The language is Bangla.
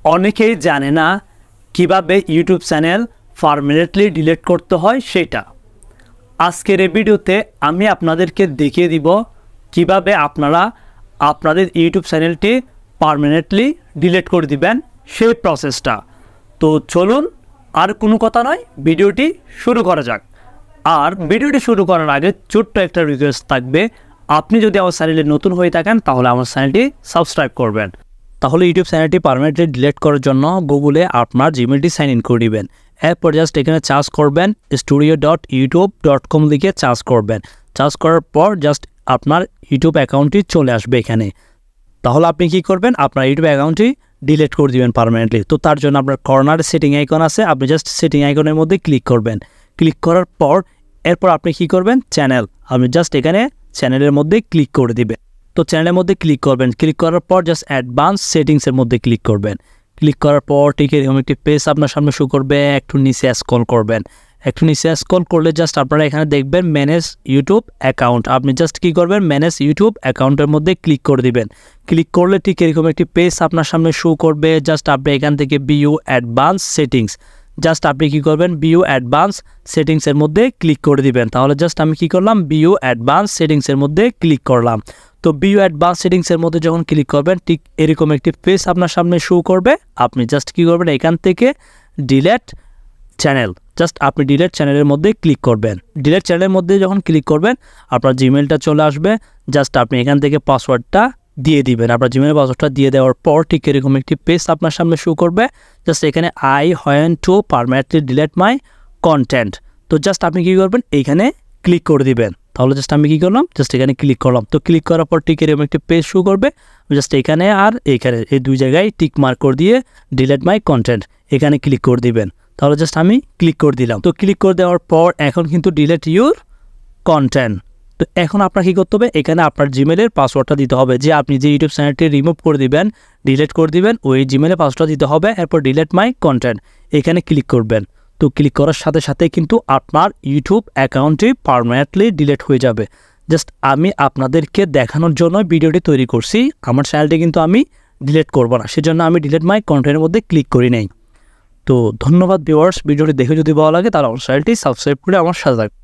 অনেকেই জানে না কিভাবে ইউটিউব চ্যানেল পার্মানেন্টলি ডিলিট করতে হয় সেটা। আজকের এই ভিডিওতে আমি আপনাদেরকে দেখিয়ে দিব কিভাবে আপনারা আপনাদের ইউটিউব চ্যানেলটি পার্মানেন্টলি ডিলিট করে দিবেন সেই প্রসেসটা। তো চলুন আর কোনো কথা নয়, ভিডিওটি শুরু করা যাক। আর ভিডিওটি শুরু করার আগে ছোট্ট একটা রিকোয়েস্ট থাকবে, আপনি যদি আমার চ্যানেলে নতুন হয়ে থাকেন তাহলে আমার চ্যানেলটি সাবস্ক্রাইব করবেন। তাহলে ইউটিউব চ্যানেলটি পার্মানেন্টলি ডিলিট করার জন্য গুগলে আপনার জিমেলটি সাইন ইন করে দিবেন। এরপর জাস্ট এখানে চার্জ করবেন studio.youtube.com লিখে চার্জ করবেন। চার্জ করার পর জাস্ট আপনার ইউটিউব অ্যাকাউন্টটি চলে আসবে এখানে। তাহলে আপনি কি করবেন, আপনার ইউটিউব অ্যাকাউন্টটি ডিলিট করে দিবেন পার্মানেন্টলি। তো তার জন্য আপনার কর্নারে সেটিং আইকন আছে, আপনি জাস্ট সেটিং আইকনের মধ্যে ক্লিক করবেন। ক্লিক করার পর এরপর আপনি কি করবেন, চ্যানেল, আপনি জাস্ট এখানে চ্যানেলের মধ্যে ক্লিক করে দিবেন। তো চ্যানেলের মধ্যে ক্লিক করবেন। ক্লিক করার পর জাস্ট অ্যাডভান্স সেটিংসের মধ্যে ক্লিক করবেন। ক্লিক করার পর ঠিক এরকম একটি পেজ আপনার সামনে শো করবে, একটু নিচে স্ক্রল করবেন। একটু নিচে স্ক্রল করলে জাস্ট আপনারা এখানে দেখবেন ম্যানেজ ইউটিউব অ্যাকাউন্ট। আপনি জাস্ট কী করবেন, ম্যানেজ ইউটিউব অ্যাকাউন্টের মধ্যে ক্লিক করে দিবেন। ক্লিক করলে ঠিক এরকম একটি পেজ আপনার সামনে শো করবে। জাস্ট আপনি এখান থেকে ভিউ অ্যাডভান্স সেটিংস, জাস্ট আপনি কী করবেন, ভিউ অ্যাডভান্স সেটিংসের মধ্যে ক্লিক করে দিবেন। তাহলে জাস্ট আমি কী করলাম, ভিউ অ্যাডভান্স সেটিংসের মধ্যে ক্লিক করলাম। তো ভিউ অ্যাডভান্স সেটিংসের মধ্যে যখন ক্লিক করবেন ঠিক এরকম একটি পেজ আপনার সামনে শো করবে। আপনি জাস্ট কী করবেন, এখান থেকে ডিলেট চ্যানেল, জাস্ট আপনি ডিলেট চ্যানেলের মধ্যে ক্লিক করবেন। ডিলেট চ্যানেলের মধ্যে যখন ক্লিক করবেন আপনার জিমেলটা চলে আসবে। জাস্ট আপনি এখান থেকে পাসওয়ার্ডটা দিয়ে দিবেন। আপনার জিমেল পাসওয়ার্ডটা দিয়ে দেওয়ার পর ঠিক এরকম একটি পেজ আপনার সামনে শো করবে। জাস্ট এখানে I want to permanently delete my content. তো জাস্ট আপনি কী করবেন, এইখানে ক্লিক করে দিবেন। তাহলে জাস্ট আমি কী করলাম, জাস্ট এখানে ক্লিক করলাম। তো ক্লিক করার পর ঠিক এরকম একটি পেজ শো করবে। জাস্ট এখানে আর এইখানে এই দুই জায়গায় টিক মার্ক করে দিয়ে ডিলিট মাই কন্টেন্ট এখানে ক্লিক করে দিবেন। তাহলে জাস্ট আমি ক্লিক করে দিলাম। তো ক্লিক করে দেওয়ার পর এখন কিন্তু ডিলিট ইউর কন্টেন্ট। তো এখন আপনার কী করতে হবে, এখানে আপনার জিমেলের পাসওয়ার্ডটা দিতে হবে। যে আপনি যে ইউটিউব চ্যানেলটি রিমুভ করে দিবেন, ডিলিট করে দিবেন, ওই জিমেলের পাসওয়ার্ডটা দিতে হবে। এরপর ডিলিট মাই কন্টেন্ট এখানে ক্লিক করবেন। তো ক্লিক করার সাথে সাথে কিন্তু আপনার ইউটিউব অ্যাকাউন্টটি পার্মানেন্টলি ডিলিট হয়ে যাবে। জাস্ট আমি আপনাদেরকে দেখানোর জন্য ভিডিওটি তৈরি করছি। আমার চ্যানেলটি কিন্তু আমি ডিলিট করব না, সেজন্য আমি ডিলিট মাই কন্টেন্টের মধ্যে ক্লিক করি নাই। তো ধন্যবাদ ভিউয়ার্স, ভিডিওটি দেখে যদি ভালো লাগে তাহলে আমার চ্যানেলটি সাবস্ক্রাইব করে আমার সাথে থাকবেন।